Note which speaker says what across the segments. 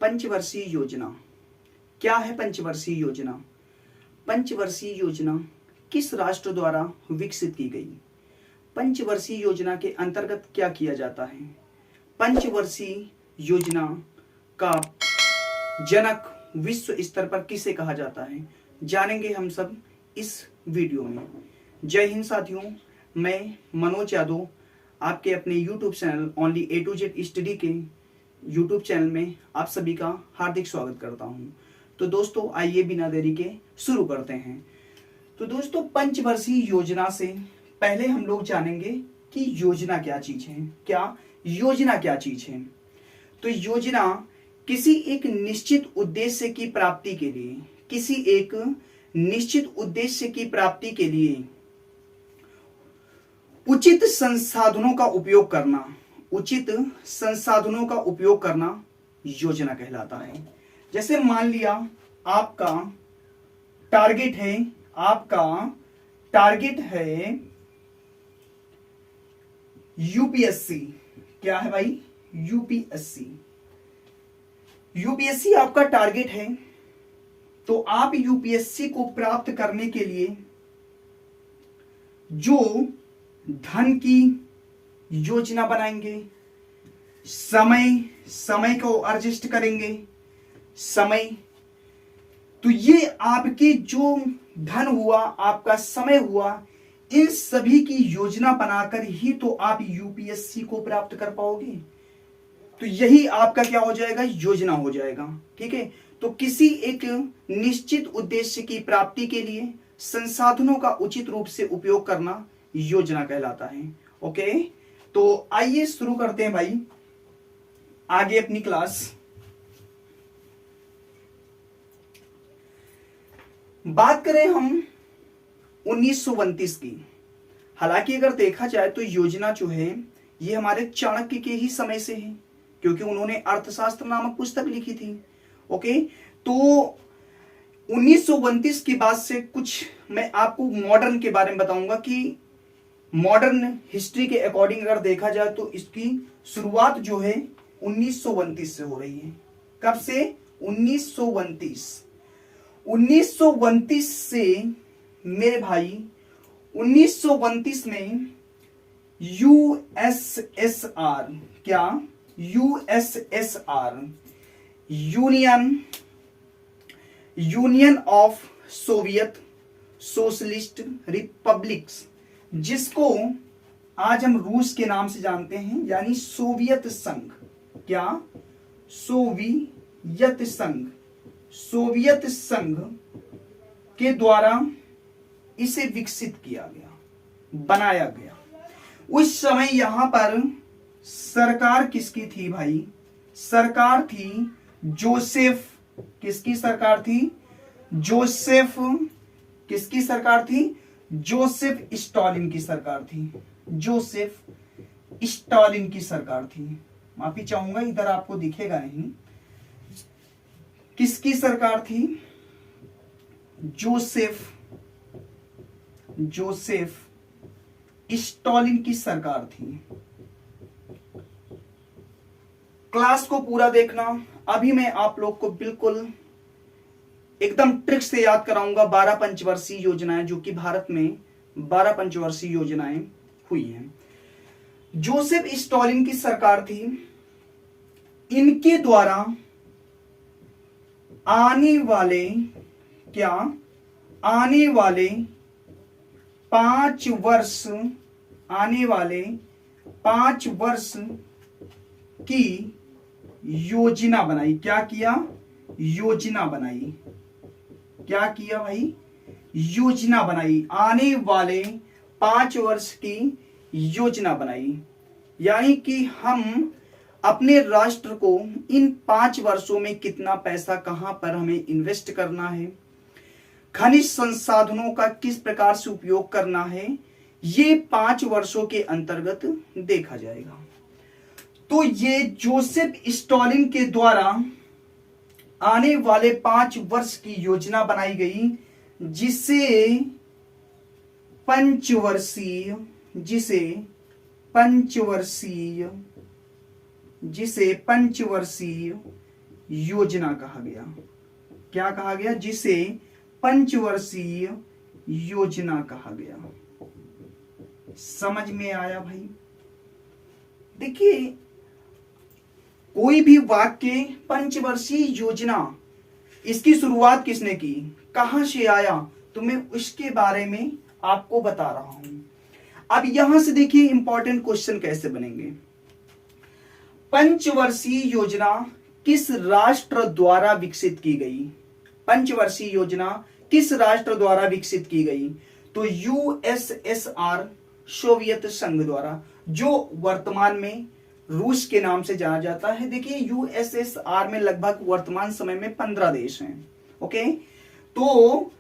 Speaker 1: पंचवर्षीय योजना क्या है? पंचवर्षीय योजना, पंचवर्षीय योजना किस राष्ट्र द्वारा विकसित की गई? पंचवर्षीय योजना के अंतर्गत क्या किया जाता है? पंचवर्षीय योजना का जनक विश्व स्तर पर किसे कहा जाता है? जानेंगे हम सब इस वीडियो में। जय हिंद साथियों, मैं मनोज यादव आपके अपने YouTube channel only A to Z study के YouTube चैनल में आप सभी का हार्दिक स्वागत करता हूं। तो दोस्तों आइए बिना देरी के शुरू करते हैं। तो दोस्तों पंचवर्षीय योजना से पहले हम लोग जानेंगे कि योजना क्या चीज है। योजना क्या चीज है? तो योजना किसी एक निश्चित उद्देश्य की प्राप्ति के लिए, किसी एक निश्चित उद्देश्य की प्राप्ति के लिए उचित संसाधनों का उपयोग करना, उचित संसाधनों का उपयोग करना योजना कहलाता है। जैसे मान लिया आपका टारगेट है यूपीएससी। क्या है भाई? यूपीएससी आपका टारगेट है। तो आप यूपीएससी को प्राप्त करने के लिए जो धन की योजना बनाएंगे, समय को एडजस्ट करेंगे, तो ये आपके जो धन हुआ, आपका समय हुआ, इन सभी की योजना बनाकर ही तो आप यूपीएससी को प्राप्त कर पाओगे। तो यही आपका क्या हो जाएगा? योजना हो जाएगा। ठीक है। तो किसी एक निश्चित उद्देश्य की प्राप्ति के लिए संसाधनों का उचित रूप से उपयोग करना योजना कहलाता है। ओके, तो आइए शुरू करते हैं भाई आगे अपनी क्लास। बात करें हम 1929 की। हालांकि अगर देखा जाए तो योजना जो है ये हमारे चाणक्य के ही समय से है, क्योंकि उन्होंने अर्थशास्त्र नामक पुस्तक लिखी थी। ओके, तो 1929 के बाद से कुछ मैं आपको मॉडर्न के बारे में बताऊंगा कि मॉडर्न हिस्ट्री के अकॉर्डिंग अगर देखा जाए तो इसकी शुरुआत जो है 1929 से हो रही है। कब से? 1929 से मेरे भाई 1929 में यूएसएसआर, क्या? USSR, union of Soviet socialist republics, जिसको आज हम रूस के नाम से जानते हैं, यानी सोवियत संघ। क्या? सोवियत संघ के द्वारा इसे विकसित किया गया, बनाया गया। उस समय यहां पर सरकार किसकी थी भाई? सरकार थी जोसेफ। किसकी सरकार थी? जोसेफ। किसकी सरकार थी? जोसेफ स्टालिन की सरकार थी। जोसेफ स्टालिन की सरकार थी। माफी चाहूंगा, इधर आपको दिखेगा नहीं। किसकी सरकार थी? जोसेफ स्टालिन की सरकार थी। क्लास को पूरा देखना। अभी मैं आप लोग को बिल्कुल एकदम ट्रिक से याद कराऊंगा 12 पंचवर्षीय योजनाएं, जो कि भारत में 12 पंचवर्षीय योजनाएं हुई हैं। जोसेफ स्टालिन की सरकार थी। इनके द्वारा आने वाले 5 वर्ष की योजना बनाई। क्या किया? योजना बनाई। क्या किया भाई? योजना बनाई। आने वाले 5 वर्ष की योजना बनाई, यानी कि हम अपने राष्ट्र को इन 5 वर्षों में कितना पैसा कहां पर हमें इन्वेस्ट करना है, खनिज संसाधनों का किस प्रकार से उपयोग करना है, ये 5 वर्षों के अंतर्गत देखा जाएगा। तो ये जोसेफ स्टालिन के द्वारा आने वाले 5 वर्ष की योजना बनाई गई, जिसे पंचवर्षीय योजना कहा गया। क्या कहा गया? जिसे पंचवर्षीय योजना कहा गया। समझ में आया भाई? देखिए, कोई भी वाक्य पंचवर्षीय योजना, इसकी शुरुआत किसने की, कहां से आया, तो मैं उसके बारे में आपको बता रहा हूं। अब यहां से देखिए इंपॉर्टेंट क्वेश्चन कैसे बनेंगे। पंचवर्षीय योजना किस राष्ट्र द्वारा विकसित की गई? पंचवर्षीय योजना किस राष्ट्र द्वारा विकसित की गई? तो यूएसएसआर, सोवियत संघ द्वारा, जो वर्तमान में रूस के नाम से जाना जाता है। देखिए, यूएसएसआर में लगभग वर्तमान समय में 15 देश हैं। ओके, तो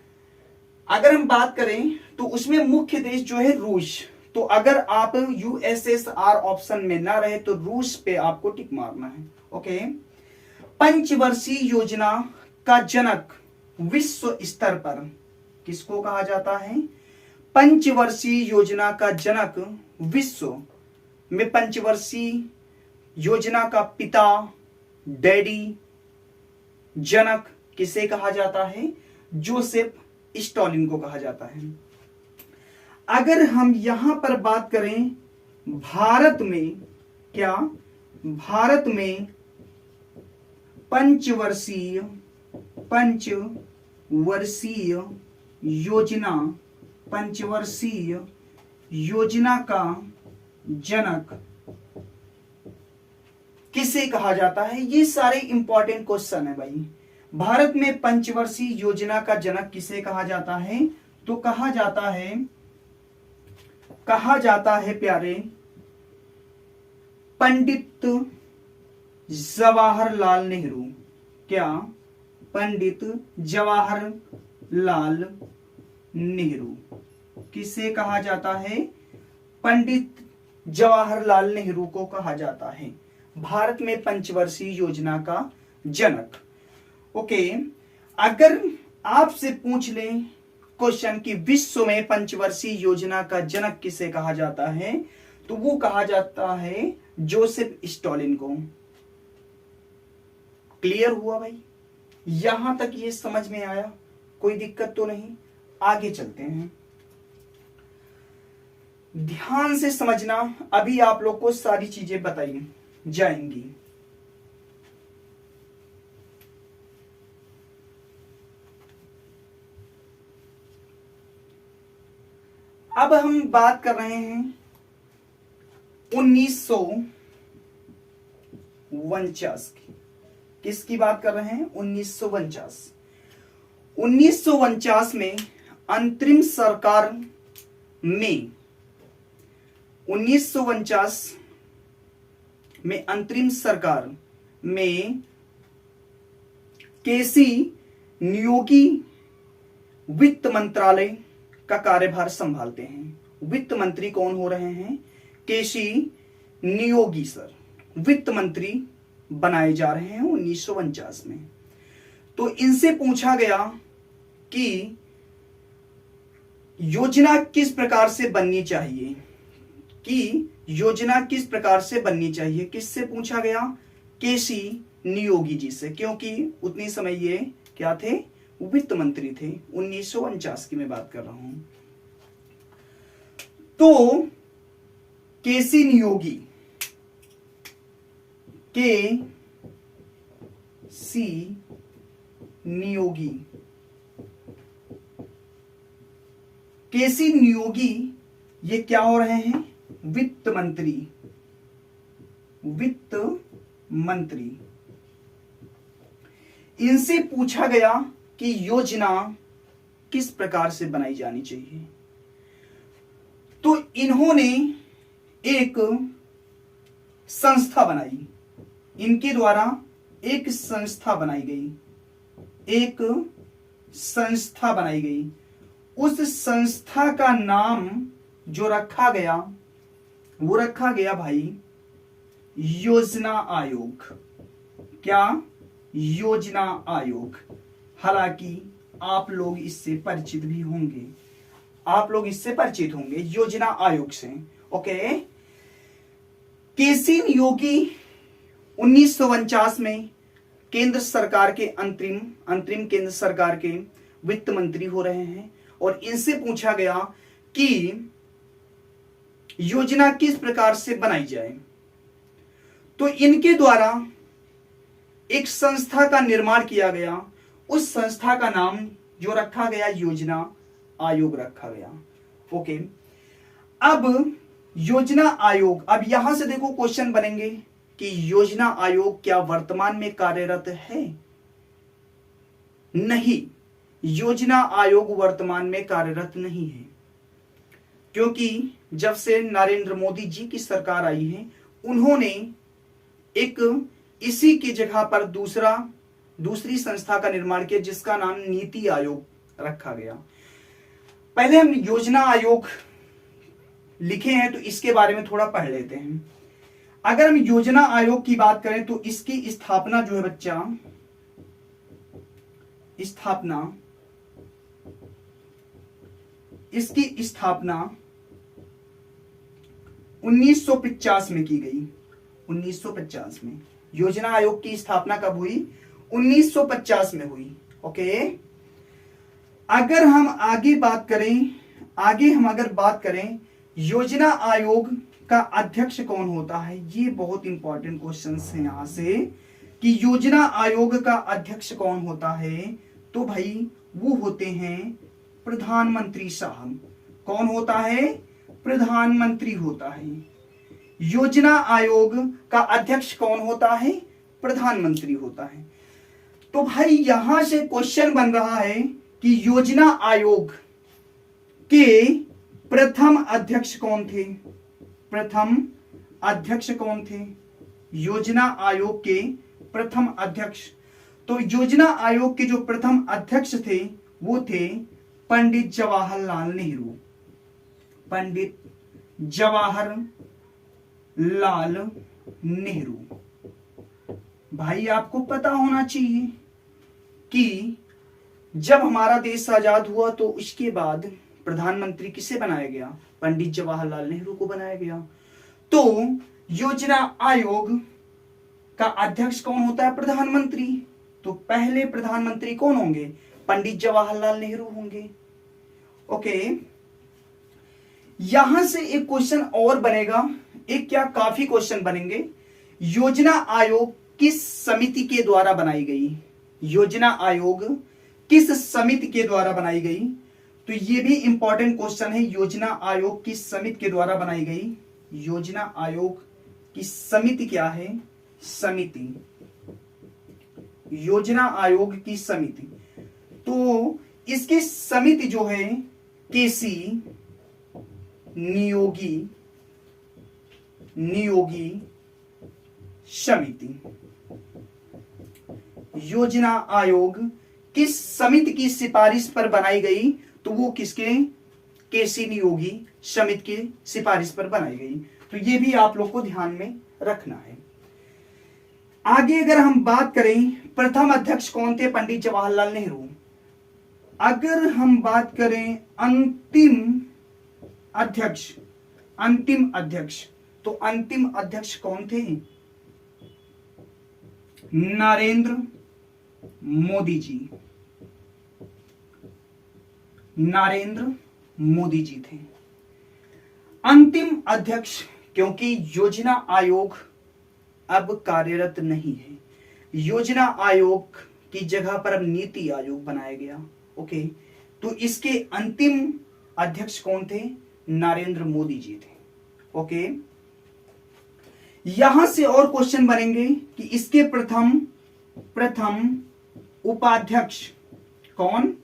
Speaker 1: अगर हम बात करें तो उसमें मुख्य देश जो है रूस। तो अगर आप यूएसएसआर ऑप्शन में ना रहे तो रूस पे आपको टिक मारना है। ओके, पंचवर्षीय योजना का जनक विश्व स्तर पर किसको कहा जाता है? पंचवर्षीय योजना का जनक विश्व में पंचवर्षीय योजना का पिता, डैडी, जनक किसे कहा जाता है? जोसेफ स्टॉलिन को कहा जाता है। अगर हम यहां पर बात करें भारत में, क्या भारत में पंचवर्षीय योजना का जनक किसे कहा जाता है? ये सारे इंपॉर्टेंट क्वेश्चन है भाई। भारत में पंचवर्षीय योजना का जनक किसे कहा जाता है? तो कहा जाता है प्यारे, पंडित जवाहरलाल नेहरू। क्या? पंडित जवाहरलाल नेहरू किसे कहा जाता है? पंडित जवाहरलाल नेहरू को कहा जाता है भारत में पंचवर्षीय योजना का जनक। ओके, अगर आपसे पूछ लें क्वेश्चन कि विश्व में पंचवर्षीय योजना का जनक किसे कहा जाता है, तो वो कहा जाता है जोसेफ स्टॉलिन को। क्लियर हुआ भाई? यहां तक ये समझ में आया? कोई दिक्कत तो नहीं? आगे चलते हैं, ध्यान से समझना। अभी आप लोग को सारी चीजें बताई जाएंगी। अब हम बात कर रहे हैं 1949 की। किसकी बात कर रहे हैं? 1949 में अंतरिम सरकार में 1949 में अंतरिम सरकार में केसी नियोगी वित्त मंत्रालय का कार्यभार संभालते हैं। वित्त मंत्री कौन हो रहे हैं? केसी नियोगी सर वित्त मंत्री बनाए जा रहे हैं 1949 में। तो इनसे पूछा गया कि योजना किस प्रकार से बननी चाहिए, किससे पूछा गया? केसी नियोगी जी से, क्योंकि उतनी समय ये क्या थे? वित्त मंत्री थे। 1949 की मैं बात कर रहा हूं। तो केसी नियोगी ये क्या हो रहे हैं? वित्त मंत्री। इनसे पूछा गया कि योजना किस प्रकार से बनाई जानी चाहिए। तो इन्होंने एक संस्था बनाई, इनके द्वारा एक संस्था बनाई गई। उस संस्था का नाम जो रखा गया वो रखा गया भाई योजना आयोग। क्या? योजना आयोग। हालांकि आप लोग इससे परिचित भी होंगे, योजना आयोग से। ओके, केसी नियोगी 1949 में केंद्र सरकार के अंतरिम केंद्र सरकार के वित्त मंत्री हो रहे हैं और इनसे पूछा गया कि योजना किस प्रकार से बनाई जाए, तो इनके द्वारा एक संस्था का निर्माण किया गया। उस संस्था का नाम जो रखा गया योजना आयोग रखा गया। ओके, अब योजना आयोग, अब यहां से देखो क्वेश्चन बनेंगे कि योजना आयोग क्या वर्तमान में कार्यरत है? नहीं, योजना आयोग वर्तमान में कार्यरत नहीं है, क्योंकि जब से नरेंद्र मोदी जी की सरकार आई है उन्होंने एक इसी की जगह पर दूसरी संस्था का निर्माण किया जिसका नाम नीति आयोग रखा गया। पहले हम योजना आयोग लिखे हैं तो इसके बारे में थोड़ा पढ़ लेते हैं। अगर हम योजना आयोग की बात करें तो इसकी स्थापना जो है बच्चा, इसकी स्थापना 1950 में की गई। 1950 में योजना आयोग की स्थापना कब हुई? 1950 में हुई। ओके, अगर हम आगे बात करें योजना आयोग का अध्यक्ष कौन होता है, ये बहुत इंपॉर्टेंट क्वेश्चन है यहां से कि योजना आयोग का अध्यक्ष कौन होता है, तो भाई वो होते हैं प्रधानमंत्री साहब। कौन होता है? प्रधानमंत्री होता है। योजना आयोग का अध्यक्ष कौन होता है? प्रधानमंत्री होता है। तो भाई यहां से क्वेश्चन बन रहा है कि योजना आयोग के प्रथम अध्यक्ष कौन थे? योजना आयोग के प्रथम अध्यक्ष, तो योजना आयोग के जो प्रथम अध्यक्ष थे वो थे पंडित जवाहरलाल नेहरू। भाई आपको पता होना चाहिए कि जब हमारा देश आजाद हुआ तो उसके बाद प्रधानमंत्री किसे बनाया गया? पंडित जवाहरलाल नेहरू को बनाया गया। तो योजना आयोग का अध्यक्ष कौन होता है? प्रधानमंत्री। तो पहले प्रधानमंत्री कौन होंगे? पंडित जवाहरलाल नेहरू होंगे। ओके, यहां से एक क्वेश्चन और बनेगा, एक क्या काफी क्वेश्चन बनेंगे। योजना आयोग किस समिति के द्वारा बनाई गई? योजना आयोग किस समिति के द्वारा बनाई गई? तो ये भी इंपॉर्टेंट क्वेश्चन है। योजना आयोग किस समिति के द्वारा बनाई गई? योजना आयोग की समिति क्या है? समिति, योजना आयोग की समिति। तो इसकी समिति जो है केसी नियोगी समिति। योजना आयोग किस समिति की सिफारिश पर बनाई गई? तो वो किसके? केसी नियोगी समिति की सिफारिश पर बनाई गई। तो ये भी आप लोग को ध्यान में रखना है। आगे अगर हम बात करें प्रथम अध्यक्ष कौन थे? पंडित जवाहरलाल नेहरू। अगर हम बात करें अंतिम अध्यक्ष, तो अंतिम अध्यक्ष कौन थे? नरेंद्र मोदी जी थे अंतिम अध्यक्ष, क्योंकि योजना आयोग अब कार्यरत नहीं है। योजना आयोग की जगह पर अब नीति आयोग बनाया गया। ओके, तो इसके अंतिम अध्यक्ष कौन थे? नरेंद्र मोदी जी थे। ओके, यहां से और क्वेश्चन बनेंगे कि इसके प्रथम उपाध्यक्ष कौन?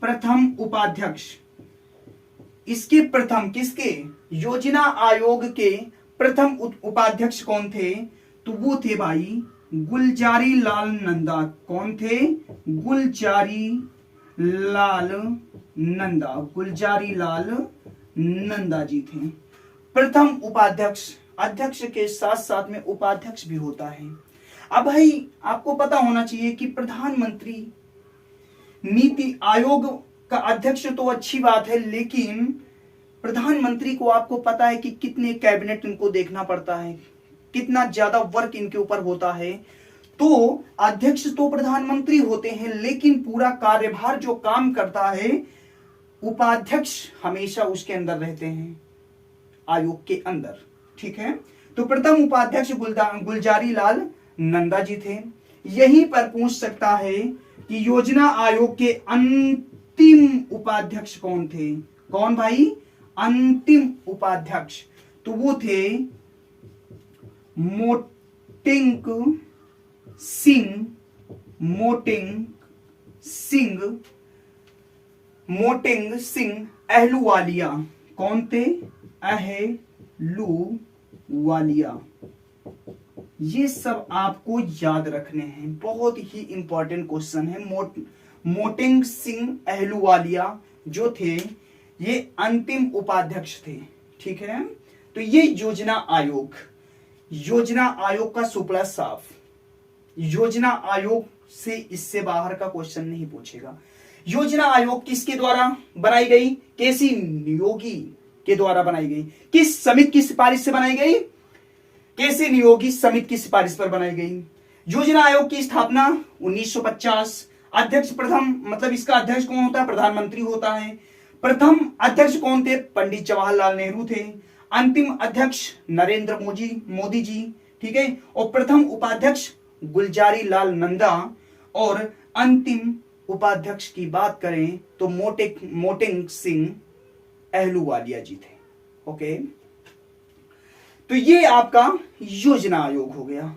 Speaker 1: प्रथम उपाध्यक्ष, इसके प्रथम किसके? योजना आयोग के प्रथम उपाध्यक्ष कौन थे? तो वो थे भाई गुलजारी लाल नंदा। कौन थे? गुलजारी लाल नंदा जी थे प्रथम उपाध्यक्ष। अध्यक्ष के साथ साथ में उपाध्यक्ष भी होता है। अब भाई आपको पता होना चाहिए कि प्रधानमंत्री नीति आयोग का अध्यक्ष तो अच्छी बात है, लेकिन प्रधानमंत्री को आपको पता है कि कितने कैबिनेट इनको देखना पड़ता है, कितना ज्यादा वर्क इनके ऊपर होता है। तो अध्यक्ष तो प्रधानमंत्री होते हैं, लेकिन पूरा कार्यभार जो काम करता है उपाध्यक्ष हमेशा उसके अंदर रहते हैं, आयोग के अंदर। ठीक है, तो प्रथम उपाध्यक्ष गुलजारी लाल नंदा जी थे। यहीं पर पूछ सकता है कि योजना आयोग के अंतिम उपाध्यक्ष कौन थे? कौन भाई? अंतिम उपाध्यक्ष तो वो थे मोटेंक सिंह। मोटेंग सिंह अहलूवालिया। कौन थे? अहलूवालिया। ये सब आपको याद रखने हैं, बहुत ही इंपॉर्टेंट क्वेश्चन है। मोटेंग सिंह अहलूवालिया जो थे ये अंतिम उपाध्यक्ष थे। ठीक है, तो ये योजना आयोग का सुपड़ा साफ। योजना आयोग से इससे बाहर का क्वेश्चन नहीं पूछेगा। योजना आयोग किसके द्वारा बनाई गई? केसी नियोगी के द्वारा बनाई गई। किस समिति की सिफारिश से बनाई गई? केसी नियोगी समिति की सिफारिश पर बनाई गई। योजना आयोग की स्थापना 1950। अध्यक्ष प्रथम, मतलब इसका अध्यक्ष कौन होता है? प्रधानमंत्री होता है। प्रथम अध्यक्ष कौन थे? पंडित जवाहरलाल नेहरू थे। अंतिम अध्यक्ष नरेंद्र मोदी जी। ठीक है, और प्रथम उपाध्यक्ष गुलजारी लाल नंदा, और अंतिम उपाध्यक्ष की बात करें तो मोटेंग सिंह अहलूवालिया जी थे। ओके, तो ये आपका योजना आयोग हो गया।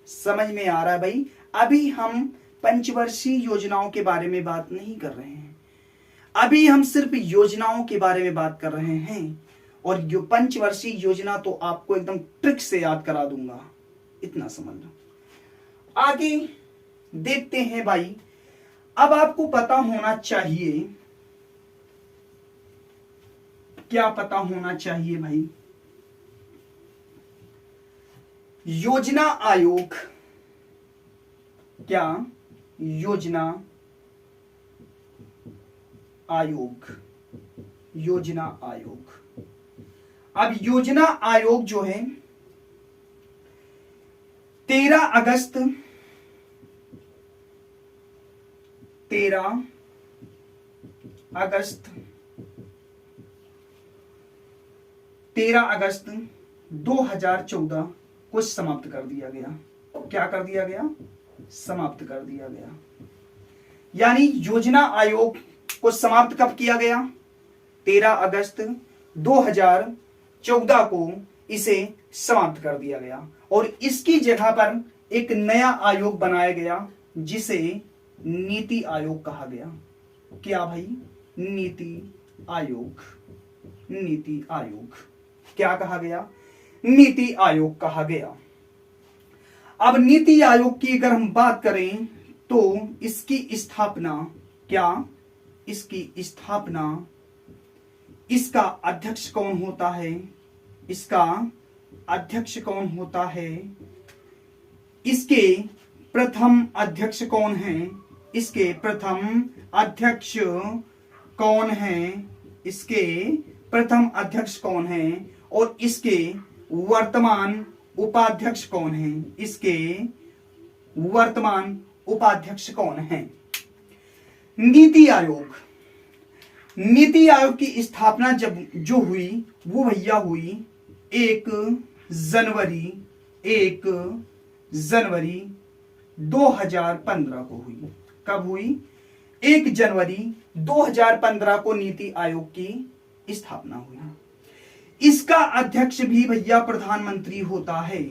Speaker 1: समझ में आ रहा है भाई? अभी हम पंचवर्षीय योजनाओं के बारे में बात नहीं कर रहे हैं, अभी हम सिर्फ योजनाओं के बारे में बात कर रहे हैं। और जो पंचवर्षीय योजना तो आपको एकदम ट्रिक से याद करा दूंगा, इतना समझ लो। आगे देखते हैं भाई। अब आपको पता होना चाहिए, क्या पता होना चाहिए भाई? योजना आयोग, क्या योजना आयोग, योजना आयोग। अब योजना आयोग जो है 13 अगस्त 2014 को समाप्त कर दिया गया। क्या कर दिया गया? समाप्त कर दिया गया। यानी योजना आयोग को समाप्त कब किया गया? 13 अगस्त 2014 को इसे समाप्त कर दिया गया, और इसकी जगह पर एक नया आयोग बनाया गया जिसे नीति आयोग कहा गया। क्या भाई? नीति आयोग। नीति आयोग क्या कहा गया? नीति आयोग कहा गया। अब नीति आयोग की अगर हम बात करें तो इसकी स्थापना, क्या इसकी स्थापना, इसका अध्यक्ष कौन होता है? इसका अध्यक्ष कौन होता है? इसके प्रथम अध्यक्ष कौन है? इसके प्रथम अध्यक्ष कौन है? इसके प्रथम अध्यक्ष कौन है? और इसके वर्तमान उपाध्यक्ष कौन है? इसके वर्तमान उपाध्यक्ष कौन है? नीति आयोग। नीति आयोग की स्थापना जब जो हुई वो भैया हुई 1 जनवरी 2015 को हुई। कब हुई? 1 जनवरी 2015 को नीति आयोग की स्थापना हुई। इसका अध्यक्ष भी भैया प्रधानमंत्री होता है।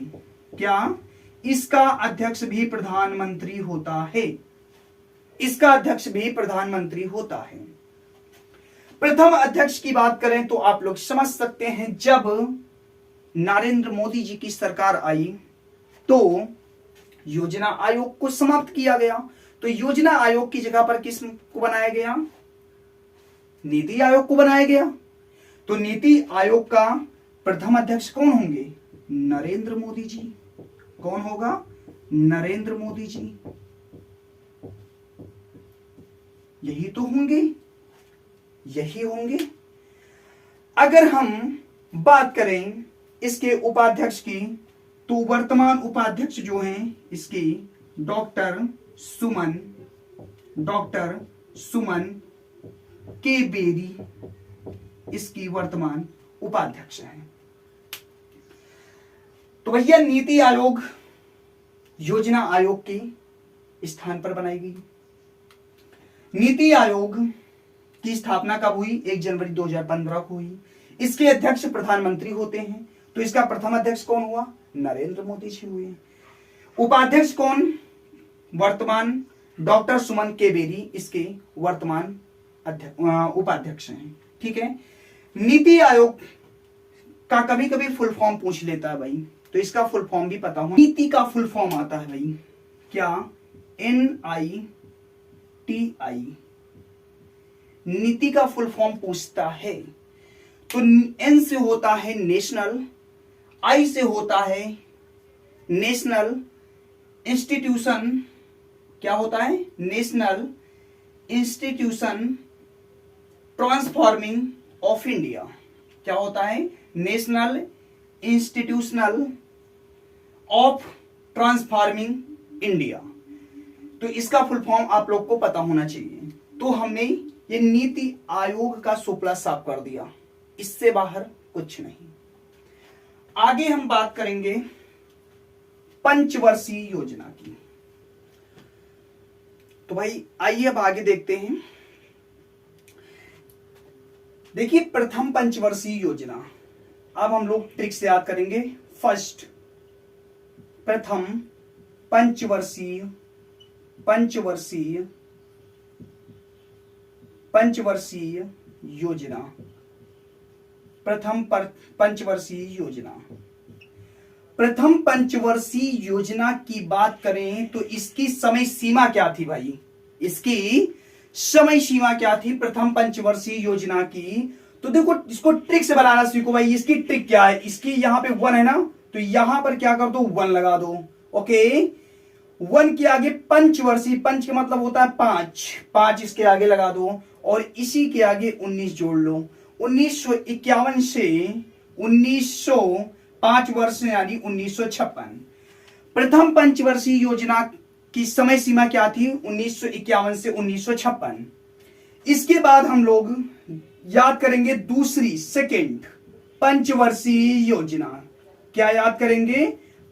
Speaker 1: क्या? इसका अध्यक्ष भी प्रधानमंत्री होता है। इसका अध्यक्ष भी प्रधानमंत्री होता है। प्रथम अध्यक्ष की बात करें तो आप लोग समझ सकते हैं, जब नरेंद्र मोदी जी की सरकार आई तो योजना आयोग को समाप्त किया गया। तो योजना आयोग की जगह पर किस को बनाया गया? नीति आयोग को बनाया गया। तो नीति आयोग का प्रथम अध्यक्ष कौन होंगे? नरेंद्र मोदी जी। कौन होगा? नरेंद्र मोदी जी। यही तो होंगे, यही होंगे। अगर हम बात करें इसके उपाध्यक्ष की तो वर्तमान उपाध्यक्ष जो हैं इसकी डॉक्टर सुमन के बेरी इसकी वर्तमान उपाध्यक्ष हैं। तो भैया नीति आयोग योजना आयोग के स्थान पर बनाई गई। नीति आयोग की स्थापना कब हुई? 1 जनवरी 2015 को हुई। इसके अध्यक्ष प्रधानमंत्री होते हैं। तो इसका प्रथम अध्यक्ष कौन हुआ? नरेंद्र मोदी जी हुए। उपाध्यक्ष कौन? वर्तमान डॉक्टर सुमन के बेरी इसके वर्तमान उपाध्यक्ष हैं। ठीक है। नीति आयोग का कभी कभी फुल फॉर्म पूछ लेता है भाई, तो इसका फुल फॉर्म भी पता हो। नीति का फुल फॉर्म आता है भाई क्या? NITI। नीति का फुल फॉर्म पूछता है तो N से होता है नेशनल, I से होता है नेशनल इंस्टीट्यूशन। क्या होता है? National institution transforming of India. क्या होता है? National institutional of transforming India. तो इसका फुल फॉर्म आप लोग को पता होना चाहिए। तो हमने ये नीति आयोग का सुपला साफ कर दिया, इससे बाहर कुछ नहीं। आगे हम बात करेंगे पंचवर्षीय योजना की। तो भाई आइए अब आगे देखते हैं। देखिए प्रथम पंचवर्षीय योजना, अब हम लोग ट्रिक से याद करेंगे। फर्स्ट, प्रथम पंचवर्षीय योजना। प्रथम पंचवर्षीय योजना। प्रथम पंचवर्षीय योजना की बात करें तो इसकी समय सीमा क्या थी भाई? इसकी समय सीमा क्या थी प्रथम पंचवर्षीय योजना की? तो देखो इसको ट्रिक से बनाना सीखो भाई। इसकी ट्रिक क्या है? इसकी यहां पे 1 है ना, तो यहां पर क्या कर दो? 1 लगा दो। ओके, 1 के आगे पंचवर्षीय, पंच का मतलब होता है 5 इसके आगे लगा दो और इसी के आगे 19 जोड़ लो। 1951 से 5 वर्ष यानी 1956। प्रथम पंचवर्षीय योजना की समय सीमा क्या थी? 1951 से 1956। इसके बाद हम लोग याद करेंगे दूसरी, सेकंड पंचवर्षीय योजना। क्या याद करेंगे?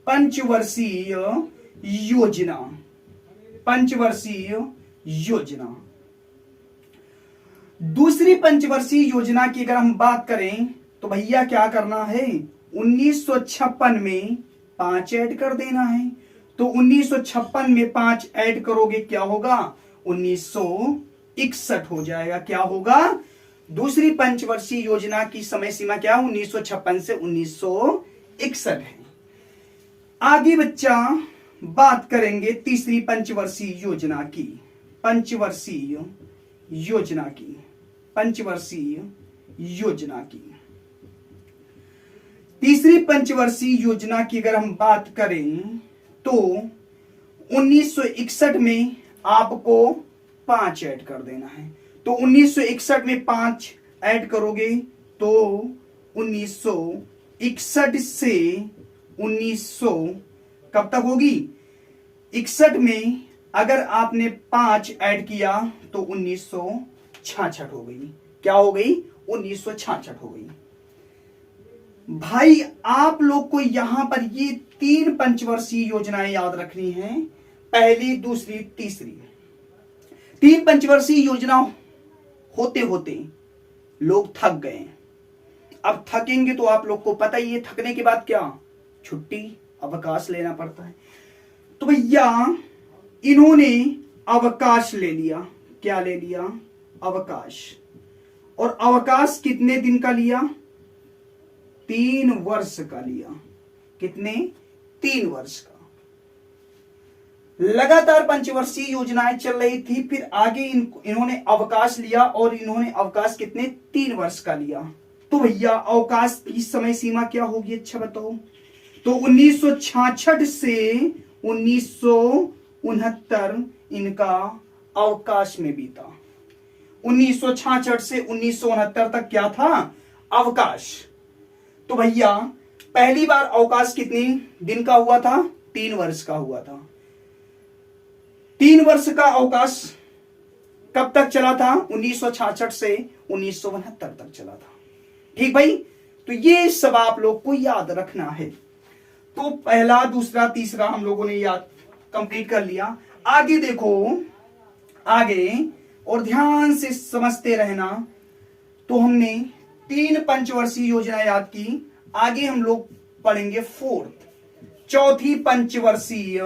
Speaker 1: पंचवर्षीय योजना। दूसरी पंचवर्षीय योजना की अगर हम बात करें तो भैया क्या करना है? 1956 में 5 ऐड कर देना है। तो 1956 में 5 ऐड करोगे क्या होगा? 1961 हो जाएगा। क्या होगा? दूसरी पंचवर्षीय योजना की समय सीमा क्या? 1956 से 1961 है। आगे बच्चा बात करेंगे तीसरी पंचवर्षीय योजना की। पंचवर्षीय योजना की तीसरी पंचवर्षीय योजना की अगर हम बात करें तो 1961 में आपको 5 ऐड कर देना है। तो 1961 में 5 ऐड करोगे तो 1961 से 1900 कब तक होगी? 61 में अगर आपने 5 ऐड किया तो 1966 हो गई। क्या हो गई? 1966 हो गई। भाई आप लोग को यहां पर ये 3 पंचवर्षीय योजनाएं याद रखनी है, पहली, दूसरी, तीसरी। 3 पंचवर्षीय योजना होते होते लोग थक गए। अब थकेंगे तो आप लोग को पता ही है, थकने के बाद क्या? छुट्टी, अवकाश लेना पड़ता है। तो भैया इन्होंने अवकाश ले लिया। क्या ले लिया? अवकाश। और अवकाश कितने दिन का लिया? 3 वर्ष का लिया। कितने? 3 वर्ष का। लगातार पंचवर्षीय योजनाएं चल रही थी, फिर आगे इन्होंने अवकाश लिया और इन्होंने अवकाश कितने? 3 वर्ष का लिया। तो भैया अवकाश की समय सीमा क्या होगी? अच्छा बताओ। तो 1966 से 1969 इनका अवकाश में बीता। 1966 से 1969 तक क्या था? अवकाश। तो भैया पहली बार अवकाश कितने दिन का हुआ था? 3 वर्ष का हुआ था। 3 वर्ष का अवकाश कब तक चला था? 1966 से 1969 तक चला था। ठीक भाई, तो ये सब आप लोग को याद रखना है। तो पहला, दूसरा, तीसरा हम लोगों ने याद कंप्लीट कर लिया। आगे देखो, आगे और ध्यान से समझते रहना। तो हमने 3 पंचवर्षीय योजना याद की। आगे हम लोग पढ़ेंगे फोर्थ, चौथी पंचवर्षीय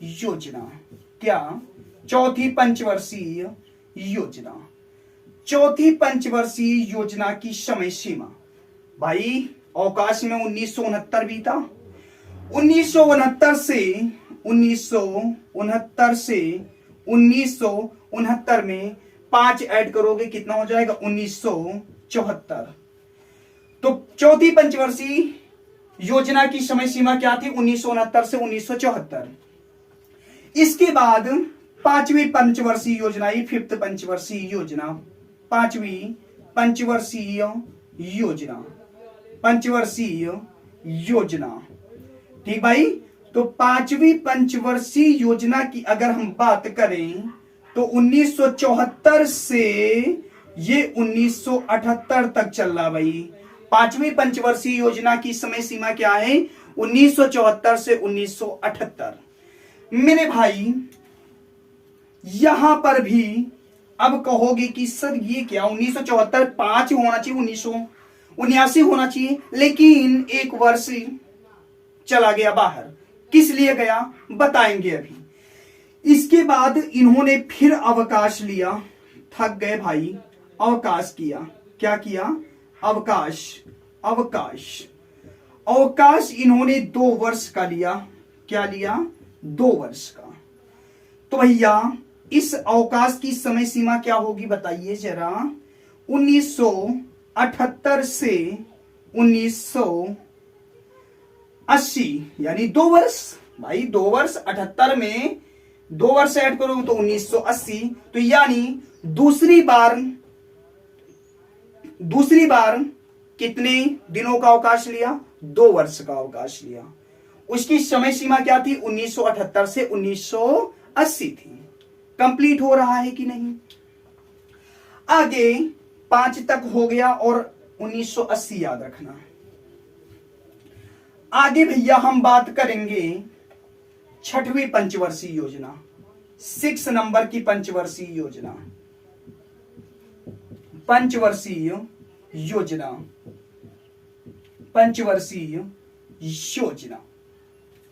Speaker 1: योजना। क्या? चौथी पंचवर्षीय योजना। चौथी पंचवर्षीय योजना की समय सीमा भाई, अवकाश में 1969 भी था। 1969 से 1969 में 5 ऐड करोगे कितना हो जाएगा? 1974। तो चौथी पंचवर्षीय योजना की समय सीमा क्या थी? 1969 से 1974। इसके बाद पांचवी पंचवर्षीय योजना, ये फिफ्थ पंचवर्षीय योजना, पांचवी पंचवर्षीय योजना। ठीक भाई, तो पांचवी पंचवर्षीय योजना की अगर हम बात करें तो 1974 से ये 1978 तक चल रहा भाई। पांचवी पंचवर्षीय योजना की समय सीमा क्या है? 1974 से 1978। मेरे भाई यहां पर भी अब कहोगे कि सर ये क्या, 1974 5 होना चाहिए, 1979 होना चाहिए, लेकिन 1 वर्ष चला गया बाहर। किस लिए गया बताएंगे अभी। इसके बाद इन्होंने फिर अवकाश लिया, थक गए भाई, अवकाश किया। क्या किया? अवकाश इन्होंने 2 वर्ष का लिया। क्या लिया? 2 वर्ष का। तो भैया इस अवकाश की समय सीमा क्या होगी बताइए जरा? 1978 से 1980, यानी 2 वर्ष भाई। 2 वर्ष, 78 में 2 वर्ष ऐड करोगे तो 1980। तो यानी दूसरी बार कितने दिनों का अवकाश लिया? 2 वर्ष का अवकाश लिया। उसकी समय सीमा क्या थी? 1978 से 1980 थी। कंप्लीट हो रहा है कि नहीं? आगे 5 तक हो गया और 1980 याद रखना। आगे भैया हम बात करेंगे 6वीं पंचवर्षीय योजना, 6 नंबर की पंचवर्षीय योजना।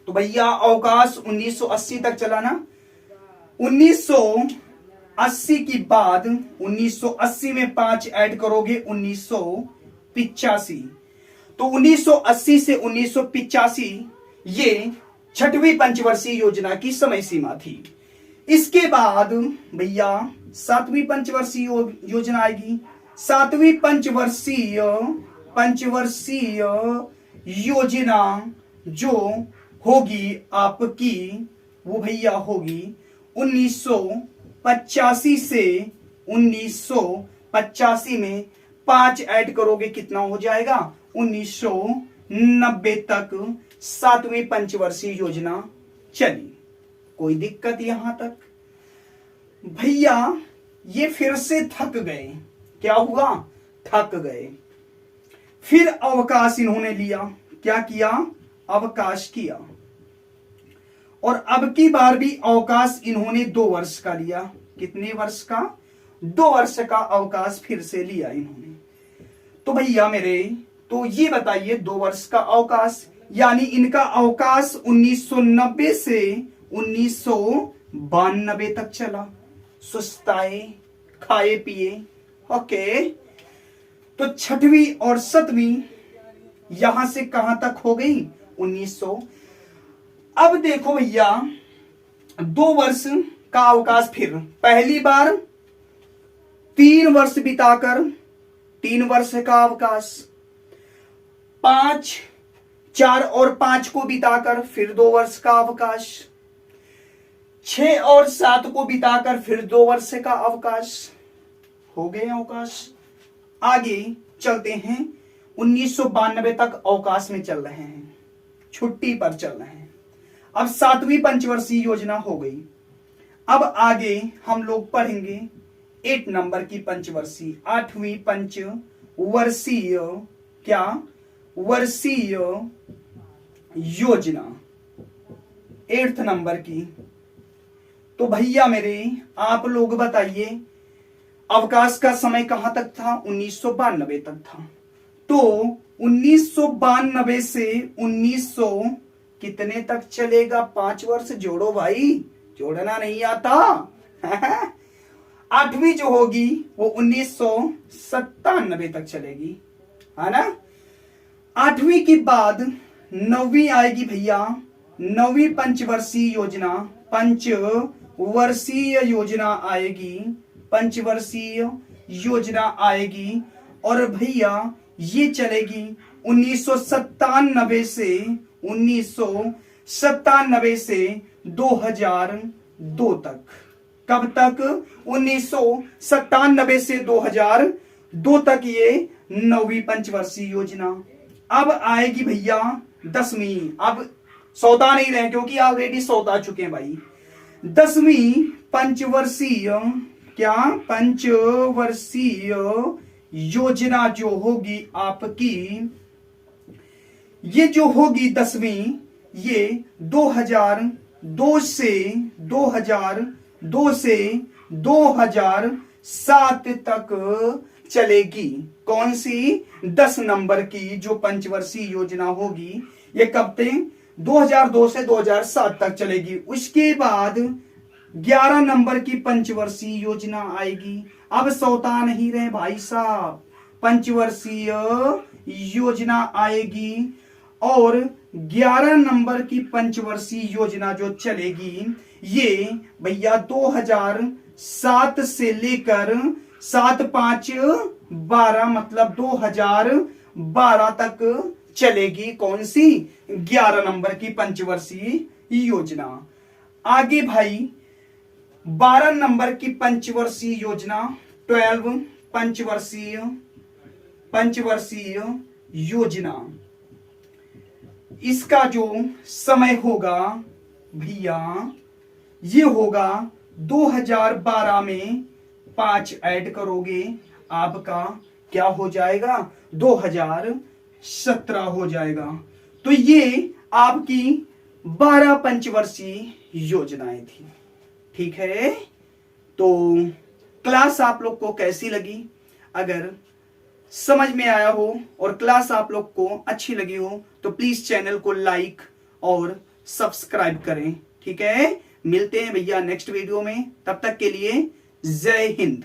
Speaker 1: तो भैया अवकाश 1980 तक चला ना। 1980 की बाद 1980 में 5 ऐड करोगे 1985। तो 1980 से 1985 ये 6वीं पंचवर्षीय योजना की समय सीमा थी। इसके बाद भैया 7वीं पंचवर्षीय योजना आएगी। 7वीं पंचवर्षीय योजना जो होगी आपकी, वो भैया होगी 1985 से 1985 में 5 ऐड करोगे कितना हो जाएगा? 1990 तक 7वीं पंचवर्षीय योजना चली। कोई दिक्कत यहां तक? भैया ये फिर से थक गए। क्या हुआ? थक गए। फिर अवकाश इन्होंने लिया। क्या किया? अवकाश किया। और अब की बार भी अवकाश इन्होंने 2 वर्ष का लिया। कितने वर्ष का? 2 वर्ष का अवकाश फिर से लिया इन्होंने। तो भैया मेरे, तो ये बताइए 2 वर्ष का अवकाश, यानी इनका अवकाश 1990 से 1992 तक चला। सुस्ताए, खाए पिए। ओके, तो 6वीं और 7वीं यहां से कहां तक हो गई? 1900। अब देखो भैया 2 वर्ष का अवकाश, फिर पहली बार 3 वर्ष बिताकर 3 वर्ष का अवकाश, 4 और 5 को बिताकर फिर 2 वर्ष का अवकाश, 6 और 7 को बिताकर फिर 2 वर्ष का अवकाश। हो गए अवकाश। आगे चलते हैं। 1992 तक अवकाश में चल रहे हैं, छुट्टी पर चल रहे हैं। अब 7वीं पंचवर्षीय योजना हो गई। अब आगे हम लोग पढ़ेंगे 8 नंबर की पंचवर्षीय, 8वीं पंचवर्षीय क्या वर्षीय योजना 8th नंबर की। तो भैया मेरे आप लोग बताइए अवकाश का समय कहां तक था? 1992 तक था। तो 1992 से 1900 कितने तक चलेगा? 5 वर्ष जोड़ो भाई, जोड़ना नहीं आता। 8वीं जो होगी वो 1997 तक चलेगी, है ना। 8वीं के बाद 9वीं आएगी भैया, 9वीं पंचवर्षीय योजना, पंचवर्षीय योजना आएगी, पंचवर्षीय योजना आएगी। और भैया ये चलेगी 1997 से 2002 तक। कब तक? 1997 से 2002 तक ये 9वीं पंचवर्षीय योजना। अब आएगी भैया 10वीं। अब सौदा नहीं रहे क्योंकि ऑलरेडी सौदा चुके हैं भाई। 10वीं पंचवर्षीय क्या पंचवर्षीय योजना जो होगी आपकी, ये जो होगी 10वीं, ये 2002 से 2007 तक चलेगी। कौन सी? 10 नंबर की जो पंचवर्षीय योजना होगी ये कब तक? 2002 से 2007 तक चलेगी। उसके बाद 11 नंबर की पंचवर्षीय योजना आएगी। अब सौता नहीं रहे भाई साहब, पंचवर्षीय योजना आएगी और 11 नंबर की पंचवर्षीय योजना जो चलेगी ये भैया 2007 से लेकर 7-5-12 मतलब 2012 तक चलेगी। कौन सी? 11 नंबर की पंचवर्षीय योजना। आगे भाई 12 नंबर की पंचवर्षीय योजना, 12 पंचवर्षीय योजना। इसका जो समय होगा भैया ये होगा 2012 में 5 ऐड करोगे आपका क्या हो जाएगा? 2017 हो जाएगा। तो ये आपकी 12 पंचवर्षीय योजनाएं थी। ठीक है, तो क्लास आप लोग को कैसी लगी? अगर समझ में आया हो और क्लास आप लोग को अच्छी लगी हो तो प्लीज चैनल को लाइक और सब्सक्राइब करें। ठीक है, मिलते हैं भैया नेक्स्ट वीडियो में, तब तक के लिए जय हिंद।